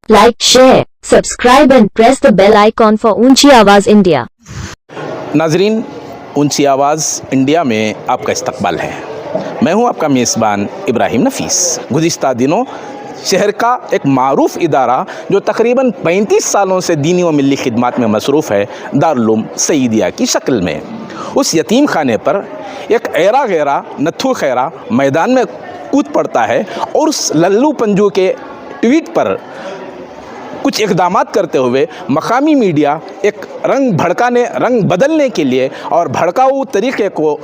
Like, share, subscribe and press the bell icon for ऊंची आवाज़ India. नाजरीन, ऊंची आवाज़ इंडिया में आपका इस्तकबाल है। मैं हूं आपका मेज़बान इब्राहिम नफीस। गुज़िश्ता दिनों शहर का एक मारूफ इदारा जो तकरीबन 35 सालों से दीनी व मिली खिदमत में मसरूफ़ है, दारुल सईदिया की शक्ल में उस यतीम खाने पर एक ऐरा गैरा नत्थु खैरा मैदान में कूद पड़ता है और उस लल्लू पंजू के ट्वीट पर कुछ इक़दामात करते हुए मकामी मीडिया एक रंग बदलने के लिए और भड़काऊ तरीक़े को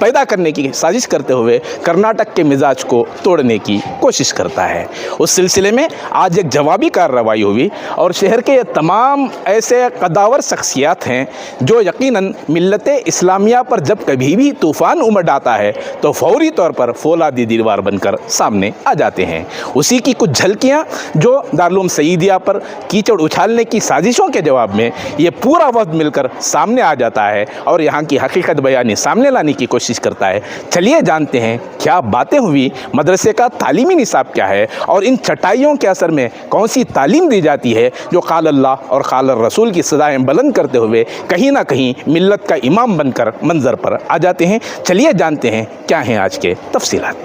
पैदा करने की साजिश करते हुए कर्नाटक के मिजाज को तोड़ने की कोशिश करता है। उस सिलसिले में आज एक जवाबी कार्रवाई हुई और शहर के ये तमाम ऐसे कदावर शख्सियात हैं जो यकीनन मिल्लत इस्लामिया पर जब कभी भी तूफ़ान उमड़ आता है तो फौरी तौर पर फौलादी दीवार बनकर सामने आ जाते हैं। उसी की कुछ झलकियाँ जो दारुल सईदिया पर कीचड़ उछालने की साजिशों के जवाब में ये पूरा वक्त मिलकर सामने आ जाता है और यहाँ की हकीकत बयानी सामने लाने की कोशिश करता है। चलिए जानते हैं क्या बातें हुई, मदरसे का तालीमी निसाब क्या है और इन चटाइयों के असर में कौन सी तालीम दी जाती है जो क़ाल अल्लाह और क़ाल रसूल की सदाएं बुलंद करते हुए कहीं ना कहीं मिल्लत का इमाम बनकर मंजर पर आ जाते हैं। चलिए जानते हैं क्या हैं आज के तफसीलात।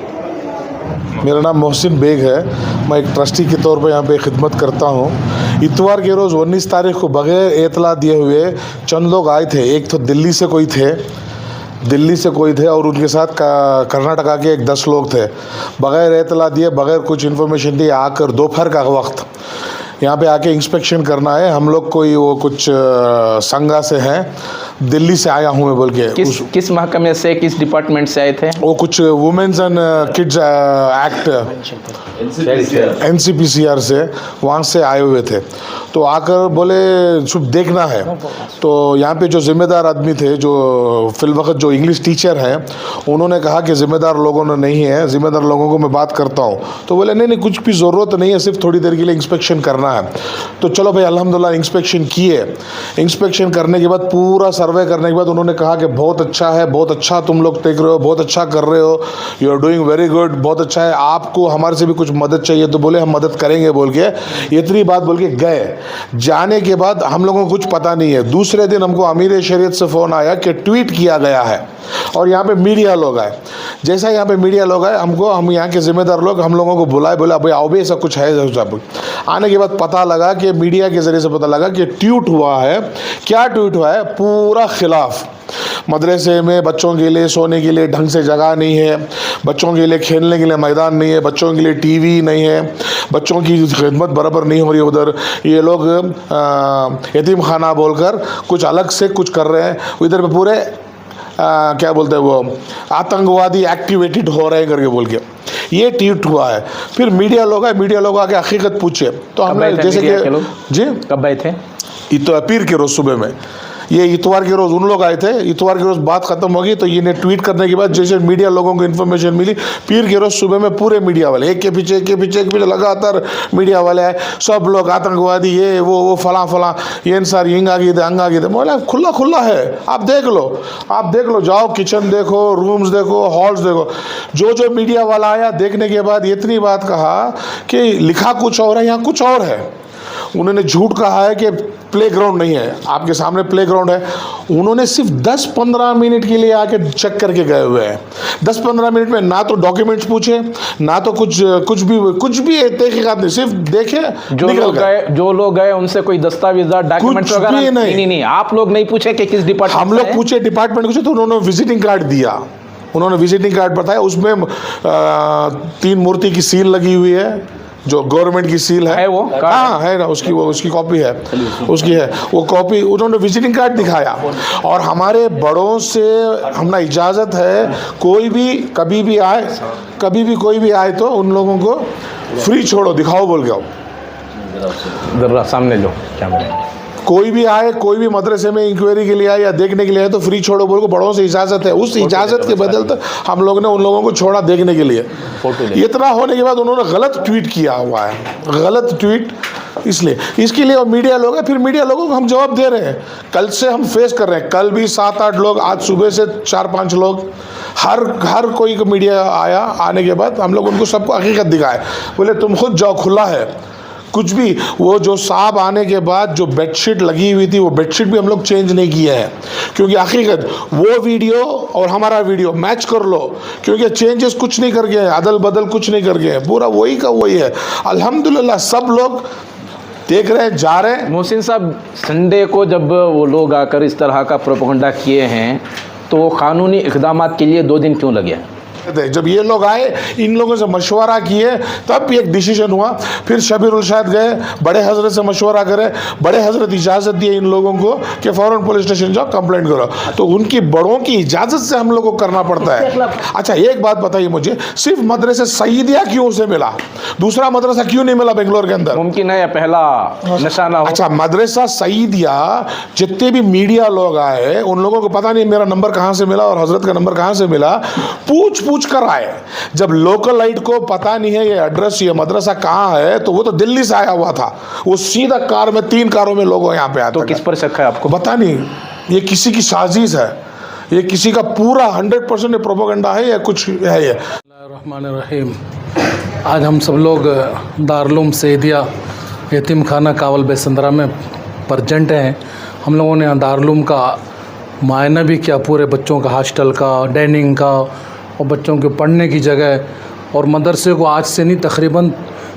मेरा नाम मोहसिन बेग है। मैं एक ट्रस्टी के तौर पर यहाँ पे खिदमत करता हूँ। इतवार के रोज़ 19 तारीख को बग़ैर एतला दिए हुए चंद लोग आए थे। एक तो दिल्ली से कोई थे और उनके साथ कर्नाटका के एक 10 लोग थे। बग़ैर एतला दिए, बग़ैर कुछ इन्फॉर्मेशन दिए आकर दोपहर का वक्त यहाँ पे आके इंस्पेक्शन करना है। हम लोग कोई वो कुछ संगा से हैं, दिल्ली से आया हूँ मैं बोल के। किस महकमे से, किस डिपार्टमेंट से आए थे? वो कुछ womens and kids act NCPCR से वहाँ से आए हुए थे। तो आकर बोले सिर्फ देखना है। तो यहाँ पे जो ज़िम्मेदार आदमी थे, जो फिलवक्त जो इंग्लिश टीचर हैं, उन्होंने कहा कि ज़िम्मेदार लोगों ने नहीं है, ज़िम्मेदार लोगों को मैं बात करता हूँ। तो बोले नहीं कुछ भी ज़रूरत नहीं है, सिर्फ थोड़ी देर के लिए इंस्पेक्शन करना है। तो चलो भाई अल्हम्दुलिल्लाह इंस्पेक्शन किए। इंस्पेक्शन करने के बाद पूरा सर्वे करने के बाद उन्होंने कहा कि बहुत अच्छा है, बहुत अच्छा तुम लोग देख रहे हो, बहुत अच्छा कर रहे हो, you are doing very good, बहुत अच्छा है। आपको हमारे से भी कुछ मदद चाहिए तो बोले हम मदद करेंगे बोल के इतनी बात बोल के गए। जाने के बाद हम लोगों को कुछ पता नहीं है। दूसरे दिन हमको अमीर शरीयत से फ़ोन आया कि ट्वीट किया गया है और यहाँ पे मीडिया लोग आए। जैसा यहाँ पे मीडिया लोग आए, हम यहाँ के ज़िम्मेदार लोग हम लोगों को बुलाए, बोला भाई आओ भाई ऐसा कुछ है। आने के बाद पता लगा कि मीडिया के ज़रिए से पता लगा कि ट्वीट हुआ है। क्या ट्वीट हुआ है? पूरा खिलाफ। मदरसे में बच्चों के लिए सोने के लिए ढंग से जगह नहीं है, बच्चों के लिए खेलने के लिए मैदान नहीं है, बच्चों के लिए टीवी नहीं है, बच्चों की खिदमत बराबर नहीं हो रही है। उधर ये लोग यतीम खाना बोलकर कुछ अलग से कुछ कर रहे हैं। इधर पे पूरे क्या बोलते हैं वो आतंकवादी एक्टिवेटेड हो रहे हैं करके बोल के ये ट्वीट हुआ है। फिर मीडिया लोग आके हकीकत पूछे तो हमने जैसे कि जी कब आए थे? तो पीर के रोज़ सुबह में, ये इतवार के रोज़ उन लोग आए थे। इतवार के रोज़ बात ख़त्म होगी तो ये ने ट्वीट करने के बाद जैसे मीडिया लोगों को इन्फॉर्मेशन मिली, पीर के रोज़ सुबह में पूरे मीडिया वाले एक के पीछे लगातार मीडिया वाले आए। सब लोग आतंकवादी ये वो फला ये सार हिंग आ गई थे। बोला खुला है, आप देख लो, जाओ किचन देखो, रूम्स देखो, हॉल्स देखो। जो मीडिया वाला आया देखने के बाद इतनी बात कहा कि लिखा कुछ और है, यहाँ कुछ और है। उन्होंने झूठ कहा है कि प्लेग्राउंड नहीं है, आपके सामने प्लेग्राउंड है। उन्होंने सिर्फ 10-15 मिनट के लिए आके चेक करके गए हुए हैं। 10-15 मिनट में ना तो डॉक्यूमेंट्स पूछे, ना तो कुछ भी तहकीकात नहीं, सिर्फ देखे जो लोग गए उनसे कोई दस्तावेज डॉक्यूमेंट्स वगैरह नहीं। आप लोग नहीं पूछे कि किस डिपार्टमेंट? हम लोग पूछे, डिपार्टमेंट पूछे तो उन्होंने विजिटिंग कार्ड दिया। उन्होंने विजिटिंग कार्ड बताया, उसमें 3 मूर्ति की सील लगी हुई है, जो गवर्नमेंट की सील है वो। हाँ है ना, उसकी कॉपी है, उसकी है वो कॉपी। उन्होंने विजिटिंग कार्ड दिखाया और हमारे बड़ों से हमने इजाज़त है कोई भी कभी भी कोई भी आए तो उन लोगों को फ्री छोड़ो, दिखाओ बोल के आओ। जरा सामने लो कैमरा। कोई भी आए, कोई भी मदरसे में इंक्वायरी के लिए आए या देखने के लिए आए तो फ्री छोड़ो बोल को बड़ों से इजाज़त है। उस इजाज़त के बदल तो हम लोग ने उन लोगों को छोड़ा देखने के लिए। इतना होने के बाद उन्होंने गलत ट्वीट किया हुआ है, गलत ट्वीट इसलिए इसके लिए मीडिया लोग हैं। फिर मीडिया लोगों को हम जवाब दे रहे हैं। कल से हम फेस कर रहे हैं, कल भी 7-8 लोग, आज सुबह से 4-5 लोग, हर कोई को मीडिया आया। आने के बाद हम लोग उनको सबको हकीकत दिखाए, बोले तुम खुद जाओ, खुला है, कुछ भी, वो जो साहब आने के बाद जो बेडशीट लगी हुई थी वो बेडशीट भी हम लोग चेंज नहीं किए हैं, क्योंकि हकीकत वो वीडियो और हमारा वीडियो मैच कर लो, क्योंकि चेंजेस कुछ नहीं कर गए, अदल बदल कुछ नहीं कर गए, पूरा वही का वही है। अल्हम्दुलिल्लाह सब लोग देख रहे हैं, जा रहे हैं। मोहसिन साहब, संडे को जब वो लोग आकर इस तरह का प्रोपेगेंडा किए हैं तो कानूनी इक़दामात के लिए 2 दिन क्यों लगे? जब ये लोग आए, इन लोगों से मशवरा किए, तब एक डिसीजन हुआ। फिर शबीरुल शाद गए, बड़े हजरत से मशवरा करे, बड़े हजरत इजाज़त दिए इन लोगों को कि फ़ौरन पुलिस स्टेशन जाओ, कंप्लेंट करो। तो उनकी बड़ों की इजाज़त से हम लोग को करना पड़ता है। अच्छा, एक बात बताइए मुझे, सिर्फ मदरसे सईदिया क्यों उसे मिला, दूसरा मदरसा क्यों नहीं मिला बेंगलोर के अंदर? मुमकिन है पहला निशाना हो। अच्छा, मदरसा सईदिया, जितने भी मीडिया लोग आए उन लोगों को पता नहीं मेरा नंबर कहाँ से मिला और हजरत का नंबर कहाँ से मिला, पूछ कर आए। जब लोकल लाइट को पता नहीं है ये एड्रेस, ये मदरसा कहाँ है, तो वो तो दिल्ली से आया हुआ था, वो सीधा कार में 3 कारों में लोग यहाँ पे आते। तो किस पर शक है आपको? पता नहीं, ये किसी की साजिश है, ये किसी का पूरा 100% प्रोपेगेंडा है या कुछ है ये। रहमानिर्रहीम। आज हम सब लोग दारुल सईदिया यतीम खाना कावल बेसंदरा में प्रजेंट हैं। हम लोगों ने यहाँ दारुल का मुआयना भी किया, पूरे बच्चों का, हॉस्टल का, डाइनिंग का और बच्चों के पढ़ने की जगह। और मदरसे को आज से नहीं, तकरीबन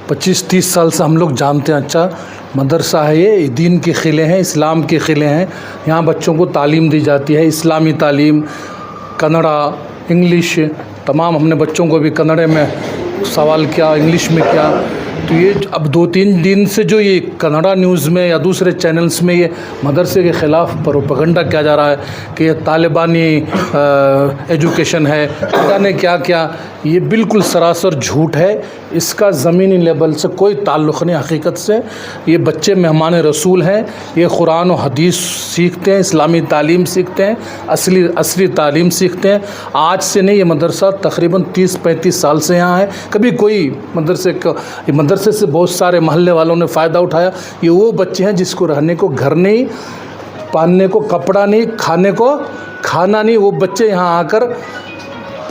25-30 साल से हम लोग जानते हैं। अच्छा मदरसा है ये, दीन के क़िले हैं, इस्लाम के क़िले हैं। यहाँ बच्चों को तालीम दी जाती है, इस्लामी तालीम, कन्नड़ा, इंग्लिश, तमाम। हमने बच्चों को भी कन्नड़े में सवाल किया, इंग्लिश में किया। तो ये अब 2-3 दिन से जो ये कन्नड़ा न्यूज़ में या दूसरे चैनल्स में ये मदरसे के ख़िलाफ़ प्रोपेगेंडा किया जा रहा है कि ये तालिबानी एजुकेशन है, पता नहीं क्या क्या, ये बिल्कुल सरासर झूठ है। इसका ज़मीनी लेवल से कोई ताल्लुक़ नहीं हकीकत से। ये बच्चे मेहमान रसूल हैं, ये कुरान और हदीस सीखते हैं, इस्लामी तालीम सीखते हैं, असली तालीम सीखते हैं। आज से नहीं, ये मदरसा तकरीबन 30-35 साल से यहाँ है। कभी कोई मदरसे से बहुत सारे महल्ले वालों ने फ़ायदा उठाया। ये वो बच्चे हैं जिसको रहने को घर नहीं, पहनने को कपड़ा नहीं, खाने को खाना नहीं। वो बच्चे यहाँ आकर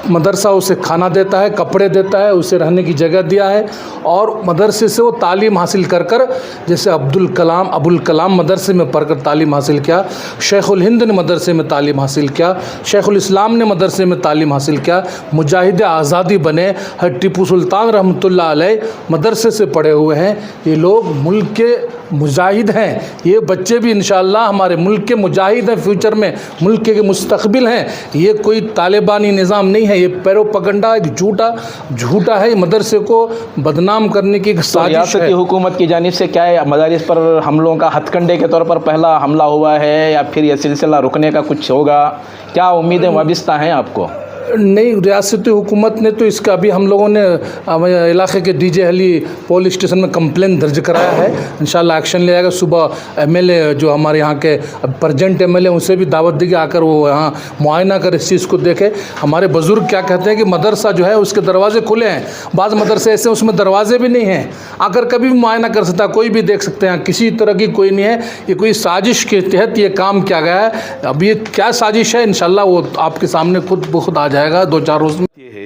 मदरसा उसे खाना देता है, कपड़े देता है, उसे रहने की जगह दिया है। और मदरसे से वो तालीम हासिल कर जैसे अब्दुल कलाम मदरसे में पढ़कर तालीम हासिल किया, शेखुल हिंद ने मदरसे में तालीम हासिल किया, शेखुल इस्लाम ने मदरसे में तालीम हासिल किया, मुजाहिद आज़ादी बने, टिप्पू सुल्तान रहमतुल्लाह अलैह मदरसे से पढ़े हुए हैं। ये लोग मुल्क के मुजाहिद हैं। ये बच्चे भी इंशाअल्लाह हमारे मुल्क के मुजाहिद हैं, फ्यूचर में मुल्क के मुस्तकबिल हैं। ये कोई तालिबानी निज़ाम नहीं है, ये प्रोपेगेंडा एक झूठा है। मदरसे को बदनाम करने की एक साजिश है। हुकूमत की जानिब से क्या है, मदारिस पर हमलों का हथकंडे के तौर पर पहला हमला हुआ है या फिर यह सिलसिला रुकने का कुछ होगा? क्या उम्मीदें वाबिस्ता हैं आपको? नहीं, रियासती हुकूमत ने तो इसका अभी हम लोगों ने इलाके के DJ अली पुलिस स्टेशन में कंप्लेन दर्ज कराया है। इंशाल्लाह एक्शन लिया जाएगा। सुबह MLA जो हमारे यहाँ के प्रेजेंट MLA उनसे भी दावत दी कि आकर वो यहाँ मुआयना कर इस चीज़ को देखे। हमारे बुज़ुर्ग क्या कहते हैं कि मदरसा जो है उसके दरवाजे खुले हैं, बाज़ मदरसे ऐसे उसमें दरवाजे भी नहीं हैं, आकर कभी भी मुआयना कर सकता है, कोई भी देख सकते हैं। किसी तरह की कोई नहीं है, ये कोई साजिश के तहत ये काम किया गया है। अब ये क्या साजिश है इंशाल्लाह वो आपके सामने खुद ब खुद आ जाएगा 2-4 रोज़ में। ये है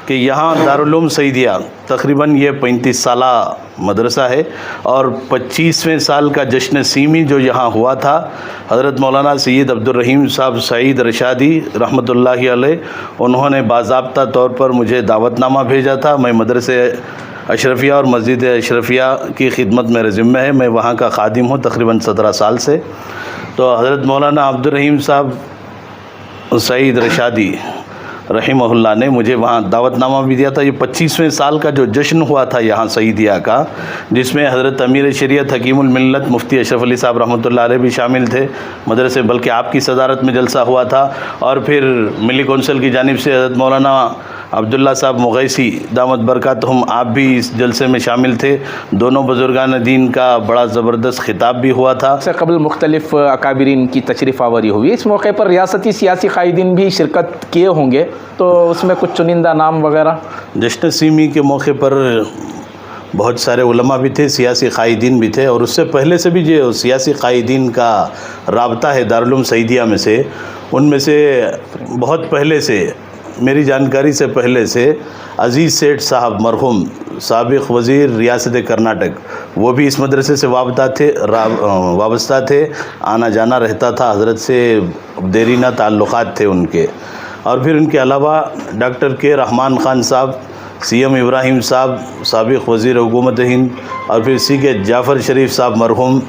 कि यहाँ दारुल सईदिया तकरीबन ये 35 साला मदरसा है और 25वें साल का जश्न सीमी जो यहाँ हुआ था, हज़रत मौलाना सैयद अब्दुल रहीम साहब सईद रशादी रहमतुल्लाहि अलैह उन्होंने बाज़ाब्ता तौर पर मुझे दावतनामा भेजा था। मैं मदरसे अशरफिया और मस्जिद अशरफिया की खिदमत मेरे ज़िम्मे है, मैं वहाँ का खादिम हूँ तकरीबन 17 साल से। तो हज़रत मौलाना अब्दुल रहीम साहब सईद रशादी रहीमहुल्लाह ने मुझे वहाँ दावतनामा भी दिया था। ये 25वें साल का जो जश्न हुआ था यहाँ सईदिया का, जिसमें हज़रत अमीर शरीयत हकीमुल मिल्लत मुफ्ती अशरफ अली साहब रहमतुल्लाह अलैह भी शामिल थे मदरसे, बल्कि आपकी सदारत में जलसा हुआ था। और फिर मिली कौंसिल की जानिब से हज़रत मौलाना अब्दुल्ला साहब मुगैसी दामत बरकातहुम आप भी इस जलसे में शामिल थे। दोनों बुजुर्गान दीन का बड़ा ज़बरदस्त खिताब भी हुआ था। इससे कबल मुख्तलिफ़ अकाबिरीन की तशरीफ़ आवरी हुई। इस मौके पर रियासती सियासी कायदीन भी शिरकत किए होंगे, तो उसमें कुछ चुनिंदा नाम वगैरह? जश्न सीमी के मौके पर बहुत सारे उलमा भी थे, सियासी कायदीन भी थे, और उससे पहले से भी जो सियासी कायदीन का राब्ता है दारुल सईदिया में से, उनमें से बहुत पहले से, मेरी जानकारी से पहले से अज़ीज़ सेठ साहब मरहूम साबिक़ वज़ीर रियासत कर्नाटक, वो भी इस मदरसे से वाबस्ता थे, आना जाना रहता था, हज़रत से देरीना ताल्लुक़ात थे उनके। और फिर उनके अलावा डॉक्टर के रहमान ख़ान साहब, CM इब्राहिम साहब, साबिक़ वज़ीर हुकूमत हिंद, और फिर CK जाफ़र शरीफ साहब मरहूम,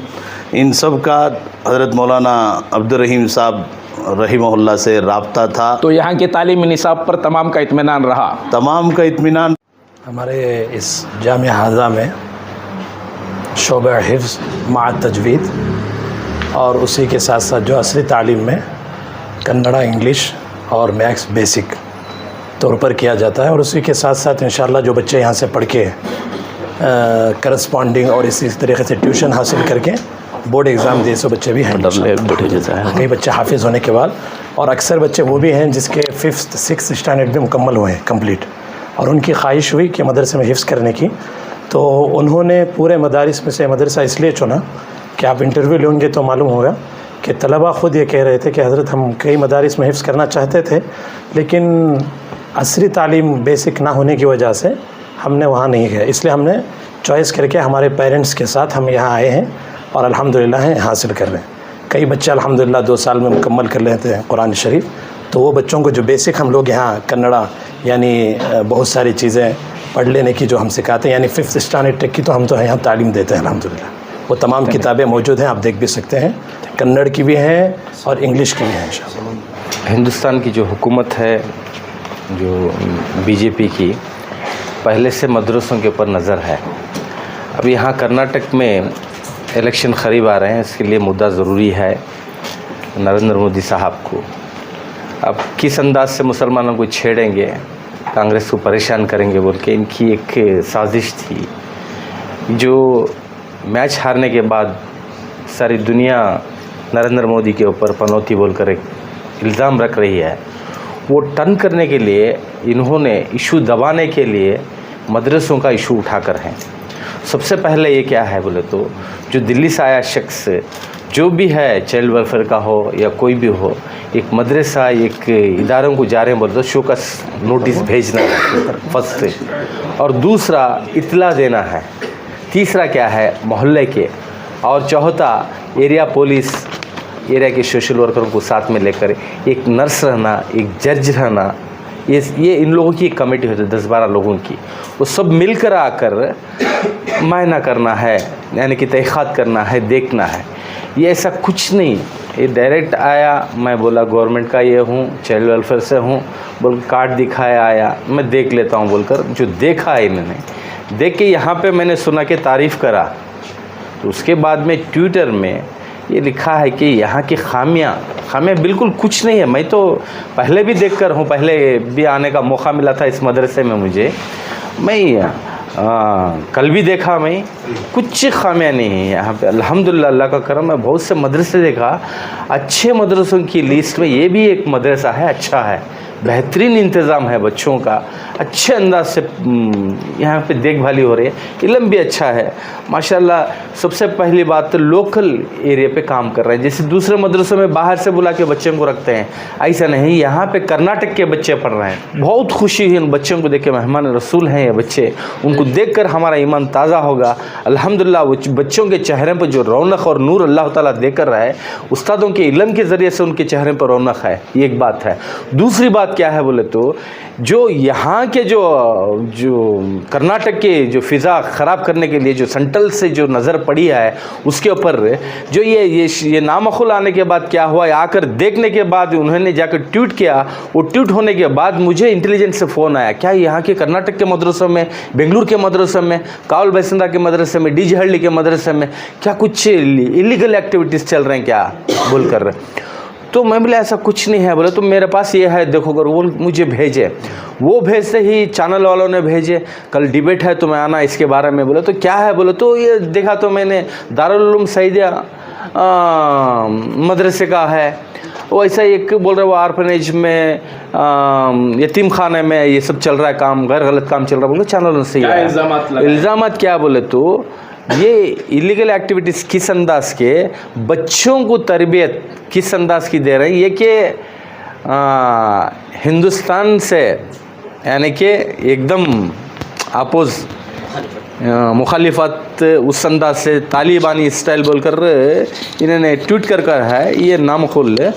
इन सब का हज़रत मौलाना अब्दुल रहीम साहब रहीमहुल्लाह से राब्ता था। तो यहाँ के तालीमी निसाब पर तमाम का इत्मीनान रहा। तमाम का इत्मीनान हमारे इस जामिया हाज़ा में शोबा हिफ्ज़ मा तजवीद और उसी के साथ साथ जो असली तालीम में कन्नड़ा, इंग्लिश और मैथ्स बेसिक तौर पर किया जाता है। और उसी के साथ साथ इंशाअल्लाह जो बच्चे यहाँ से पढ़ के करस्पॉन्डिंग और इसी तरीके से ट्यूशन हासिल करके बोर्ड एग्ज़ाम दे, सो बच्चे भी हैं। कई बच्चे हाफिज़ होने के बाद, और अक्सर बच्चे वो भी हैं जिसके 5th 6th स्टैंडर्ड में मुकम्मल हुए हैं कंप्लीट, और उनकी ख्वाहिश हुई कि मदरसे में हिफ्ज़ करने की, तो उन्होंने पूरे मदारिस में से मदरसा इसलिए चुना कि आप इंटरव्यू लेंगे तो मालूम होगा कि तलबा ख़ुद ये कह रहे थे कि हज़रत हम कई मदारिस में हिफ्ज़ करना चाहते थे, लेकिन असली तालीम बेसिक ना होने की वजह से हमने वहाँ नहीं गए, इसलिए हमने चॉइस करके हमारे पेरेंट्स के साथ हम यहाँ आए हैं और अल्हम्दुलिल्लाह हैं हासिल कर रहे हैं। कई बच्चे अल्हम्दुलिल्लाह 2 साल में मुकम्मल कर लेते हैं कुरान शरीफ। तो वो बच्चों को जो बेसिक हम लोग यहाँ कन्नड़ा यानी बहुत सारी चीज़ें पढ़ लेने की जो हम सिखाते हैं, यानी 5th स्टैंडर्ड तक की तो हम तो यहाँ तालीम देते हैं अल्हम्दुलिल्लाह। वो तमाम किताबें मौजूद हैं, आप देख भी सकते हैं, कन्नड़ की भी हैं और इंग्लिश की भी हैं इंशाअल्लाह। हिंदुस्तान की जो हुकूमत है, जो बीजेपी की, पहले से मदरसों के ऊपर नज़र है। अब यहाँ कर्नाटक में इलेक्शन करीब आ रहे हैं, इसके लिए मुद्दा ज़रूरी है नरेंद्र मोदी साहब को। अब किस अंदाज से मुसलमानों को छेड़ेंगे, कांग्रेस को परेशान करेंगे बोल के इनकी एक साजिश थी। जो मैच हारने के बाद सारी दुनिया नरेंद्र मोदी के ऊपर पनौती बोलकर एक इल्ज़ाम रख रही है, वो टर्न करने के लिए इन्होंने इशू दबाने के लिए मदरसों का इशू उठाकर हैं। सबसे पहले ये क्या है बोले तो, जो दिल्ली से आया शख्स जो भी है, चाइल्ड वेलफेयर का हो या कोई भी हो, एक मदरसा एक इदारों को जा रहे हैं बोले तो शो का नोटिस भेजना है फर्स्ट, और दूसरा इत्तला देना है, तीसरा क्या है मोहल्ले के, और चौथा एरिया पुलिस, एरिया के सोशल वर्करों को साथ में लेकर एक नर्स रहना, एक जज रहना, ये इन लोगों की एक कमेटी होती है 10-12 लोगों की, वो सब मिलकर आकर मायना करना है, यानी कि तहक़ीक़ात करना है, देखना है। ये ऐसा कुछ नहीं, ये डायरेक्ट आया, मैं बोला गवर्नमेंट का ये हूँ, चाइल्ड वेलफेयर से हूँ, बोल कार्ड दिखाया, आया मैं देख लेता हूँ बोलकर जो देखा है इन्होंने, देख के यहाँ पे मैंने सुना कि तारीफ़ करा, तो उसके बाद में ट्विटर में ये लिखा है कि यहाँ की खामियाँ बिल्कुल कुछ नहीं है। मैं तो पहले भी देख कर हूँ, पहले भी आने का मौका मिला था इस मदरसे में मुझे, मैं कल भी देखा, मैं कुछ खामियाँ नहीं है यहाँ पे अल्हम्दुलिल्लाह, अल्लाह का करम है। बहुत से मदरसे देखा, अच्छे मदरसों की लिस्ट में ये भी एक मदरसा है, अच्छा है, बेहतरीन इंतज़ाम है बच्चों का, अच्छे अंदाज से यहाँ पे देखभाली हो रही है, इल्म भी अच्छा है माशाल्लाह। सबसे पहली बात तो लोकल एरिया पे काम कर रहे हैं, जैसे दूसरे मदरसों में बाहर से बुला के बच्चों को रखते हैं, ऐसा नहीं, यहाँ पे कर्नाटक के बच्चे पढ़ रहे हैं। बहुत खुशी है इन बच्चों को देख के, मेहमान रसूल हैं ये बच्चे, उनको देख कर हमारा ईमान ताज़ा होगा अल्हम्दुलिल्लाह। वो बच्चों के चेहरे पर जो रौनक और नूर अल्लाह ताला देकर रहा है, उस्तादों के इल्म के ज़रिए से उनके चेहरे पर रौनक है, ये एक बात है। दूसरी बात क्या है बोले तो, जो यहाँ के जो कर्नाटक के जो फ़िज़ा ख़राब करने के लिए जो सेंट्रल से जो नज़र पड़ी है, उसके ऊपर जो ये नामखुल आने के बाद क्या हुआ, आकर देखने के बाद उन्होंने जाकर ट्वीट किया, वो ट्वीट होने के बाद मुझे इंटेलिजेंस से फ़ोन आया, क्या यहाँ के कर्नाटक के मदरसों में, बेंगलुरु के मदरसों में, कावल बैसंदा के मदरसे में, डीजे हल्ली के मदरसे में क्या कुछ इलीगल एक्टिविटीज़ चल रहे हैं क्या बोलकर, तो मैं बोला ऐसा कुछ नहीं है। बोले तो मेरे पास ये है, देखो अगर वो मुझे भेजे, वो भेजते ही चैनल वालों ने भेजे, कल डिबेट है तुम्हें आना इसके बारे में। बोले तो क्या है, बोले तो ये देखा तो मैंने दारुल उलूम सईदिया मदरसे का है, वो ऐसा एक बोल रहे वो आर्फनेज में यतीम खाने में ये सब चल रहा है काम, गलत काम चल रहा है। बोले चैनल से इल्ज़ामात क्या, बोले तो ये इलीगल एक्टिविटीज़ किस अंदाज के, बच्चों को तरबियत किस अंदाज की दे रहे हैं, ये कि हिंदुस्तान से यानी कि एकदम अपोज मुखालिफत उस अंदाज से तालिबानी स्टाइल बोलकर इन्होंने ट्वीट कर है, ये नाम खोल ले,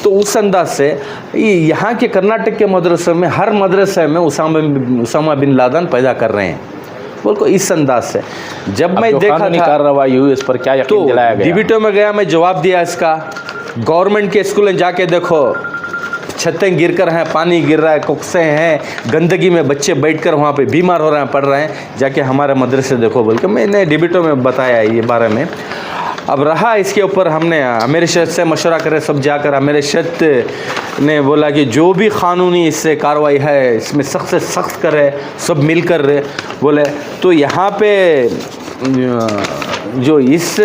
तो उस अंदाज से यहाँ के कर्नाटक के मदरसे में हर मदरसे में उसामा बिन लादेन पैदा कर रहे हैं बोल को इस अंदाज से। जब मैं देखा था कार्रवाई हुई इस पर क्या यकीन दिलाया गया? डिबेटो में गया, मैं जवाब दिया इसका। गवर्नमेंट के स्कूल में जाके देखो, छतें गिरकर हैं, पानी गिर रहा है, कुक्से हैं, गंदगी में बच्चे बैठकर वहाँ पे बीमार हो रहे हैं, पढ़ रहे हैं, जाके हमारे मदरसे देखो बोल के मैंने डिबेटो में बताया ये बारे में। अब रहा इसके ऊपर हमने अमीर शहद से मशवरा करे, सब जाकर अमीर शहद ने बोला कि जो भी कानूनी इससे कार्रवाई है इसमें सख्त से सख्त करे, सब मिलकर बोले। तो यहाँ पे जो इस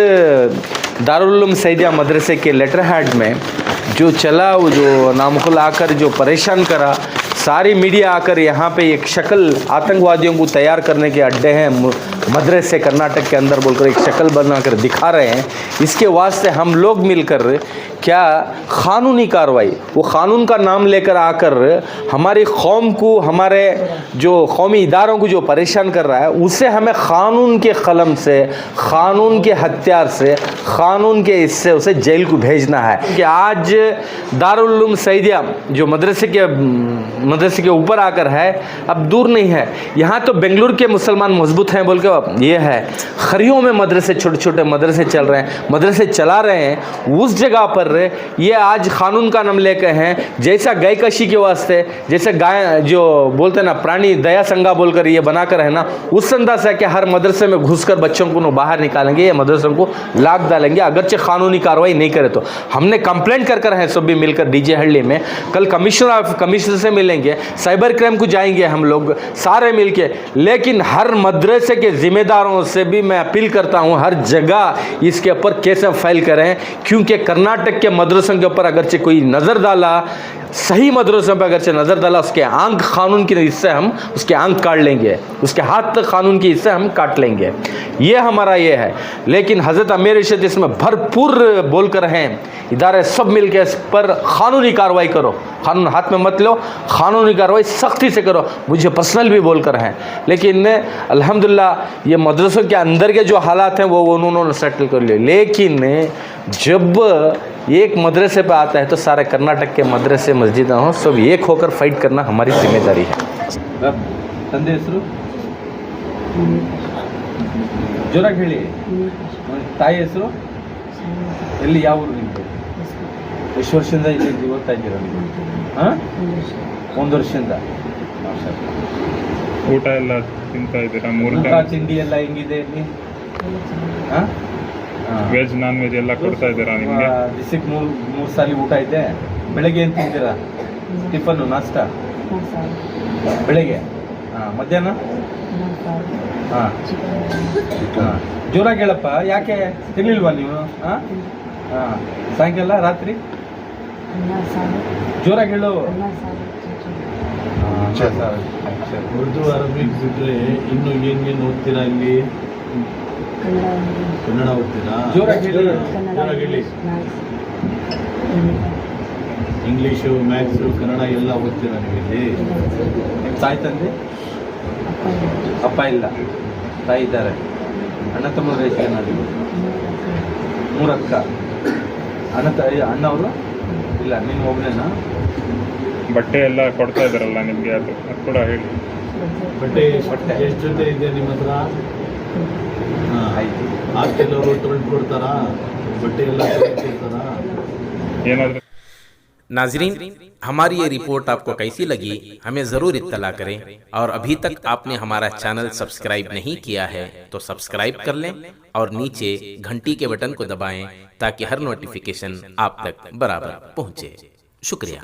दारुल उलूम सईदिया मदरसे के लेटर हेड में जो चला, वो जो नामुखल आकर जो परेशान करा, सारी मीडिया आकर यहाँ पे एक शक्ल आतंकवादियों को तैयार करने के अड्डे हैं मदरसे कर्नाटक के अंदर बोलकर एक शक्ल बनाकर दिखा रहे हैं। इसके वास्ते हम लोग मिलकर क्या क़ानूनी कार्रवाई, वो क़ानून का नाम लेकर आकर हमारी कौम को, हमारे जो कौमी इदारों को जो परेशान कर रहा है, उसे हमें क़ानून के कलम से, क़ानून के हथियार से, क़ानून के इससे उसे जेल को भेजना है। कि आज दारुल उलूम सईदिया जो मदरसे के ऊपर आकर है, अब दूर नहीं है। यहाँ तो बेंगलुरु के मुसलमान मजबूत हैं बोल के ये है, खरियों में मदरसे, छोटे छोटे मदरसे चल रहे हैं, मदरसे चला रहे हैं। उस जगह पर ये आज कानून का नाम लेकर हैं, जैसा गाय कशी के वास्ते, जैसे गाय जो बोलते हैं ना प्राणी दया संगा बोलकर ये बनाकर है ना, उस अंदाज से कि हर मदरसे में घुसकर बच्चों को बाहर निकालेंगे या मदरसों को लाक डालेंगे अगरचे कानूनी कार्रवाई नहीं करे तो। हमने कंप्लेंट कर हैं सब भी मिलकर डीजे हल्ली में, कल कमिश्नर से मिलेंगे, साइबर क्राइम को जाएंगे हम लोग सारे मिलके। लेकिन हर मदरसे के जिम्मेदारों से भी मैं अपील करता हूँ, हर जगह इसके ऊपर केस फाइल करें, क्योंकि कर्नाटक के मदरसों के ऊपर अगरचे कोई नज़र डाला, सही मदरसों पर अगरचे नज़र डाला, उसके आंख कानून की हिस्से हम उसके आंख काट लेंगे, उसके हाथ तक कानून की हिस्से हम काट लेंगे। ये हमारा ये है। लेकिन हज़रत अमीर इरशाद इसमें भरपूर बोलकर हैं, इदारे सब मिलकर इस पर कानूनी कार्रवाई करो, कानून हाथ में मत लो, कानूनी कार्रवाई सख्ती से करो। मुझे पर्सनल भी बोलकर हैं। लेकिन अल्हम्दुलिल्लाह ये मदरसों के अंदर के जो हालात हैं वो उन्होंने सेटल कर लिए। लेकिन जब एक मदरसे पे आता है तो सारे कर्नाटक के मदरसे मस्जिद हों, सब एक होकर फाइट करना हमारी जिम्मेदारी है। ತಂದೆ ಹೆಸರು ಜೋರಾಗಿ ಹೇಳಿ, ತಾಯಿ ಹೆಸರು ಎಲ್ಲಿ, ಯಾವ ಊರು ನಿಮ್ಮದು? ಎಷ್ಟು ವರ್ಷದಿಂದ ಇಲ್ಲಿ ಓದ್ತಾ ಇದ್ದೀರಾ ನೀವು? ಹಾಂ, 1 ವರ್ಷದಿಂದ. ಊಟ ಎಲ್ಲ ತಿಂತಾ ಇದ್ದೀರಾ? ಊಟ ತಿಂಡಿ ಎಲ್ಲ ಹೆಂಗಿದೆ ಇಲ್ಲಿ? ಹಾಂ, ವೆಜ್ ನಾನ್ ವೆಜ್ ಎಲ್ಲ ಕೊಡ್ತಾ ಇದ್ದೀರಾ ನಿಮಗೆ? ದಿವಸಕ್ಕೆ ಮೂರು ಸಾಲಿ ಊಟ ಇದೆ. ಬೆಳಗ್ಗೆ ಏನು ತಿಂತೀರಾ? ಟಿಫನ್ನು, ನಾಷ್ಟ ಬೆಳಗ್ಗೆ, ಮಧ್ಯಾಹ್ನ? ಹಾಂ ಹಾಂ, ಜೋರಾಗಿ ಹೇಳಪ್ಪ, ಯಾಕೆ ತಿನ್ನಲಿಲ್ವಾ ನೀವು? ಹಾಂ ಹಾಂ, ಸಾಯಂಕಾಲ ರಾತ್ರಿ ಜೋರಾಗಿ ಹೇಳು. ಉರ್ದು ಅರಬಿಕ್ ಬಿಟ್ಟರೆ ಇನ್ನು ಏನು ಓದ್ತೀರಾ ಇಲ್ಲಿ? ಕನ್ನಡ ಓದ್ತೀರಾ? ಜೋರಾಗಿ ಹೇಳಿ. ಇಂಗ್ಲೀಷು, ಮ್ಯಾಥ್ಸು, ಕನ್ನಡ ಎಲ್ಲ ಓದ್ತೀರಾ ನೀವು ಇಲ್ಲಿ? ನಿಮ್ಮ ತಾಯಿ ತಂದೆ? ಅಪ್ಪ ಇಲ್ಲ, ತಾಯಿ ಇದ್ದಾರೆ. ಅಣ್ಣ ತಮ್ಮರು ಎಷ್ಟು ಜನ ನೀವು? 3 ಅಕ್ಕ. ಅಣ್ಣವರು ಇಲ್ಲ, ನೀನು ಒಬ್ಬನೇನಾ? ಬಟ್ಟೆ ಎಲ್ಲ ಕೊಡ್ತಾ ಇದ್ದಾರಲ್ಲ ನಿಮಗೆ, ಅದು ಕೂಡ ಹೇಳಿ. ಬಟ್ಟೆ ಎಷ್ಟು ಜೊತೆ ಇದೆ ನಿಮ್ಮ ಹತ್ರ? ಹಾಂ, ಆಯ್ತು. ಹಾಸ್ಟೆಲ್ಲವರು ತೊಗೊಂಡು ಕೊಡ್ತಾರಾ? ಬಟ್ಟೆ ಎಲ್ಲ ಕೊಡ್ತಾರಾ? ಏನಾದರೂ नाजरीन, हमारी ये रिपोर्ट आपको कैसी लगी हमें ज़रूर इत्तला करें, और अभी तक आपने हमारा चैनल सब्सक्राइब नहीं किया है तो सब्सक्राइब कर लें और नीचे घंटी के बटन को दबाएं ताकि हर नोटिफिकेशन आप तक बराबर पहुंचे। शुक्रिया।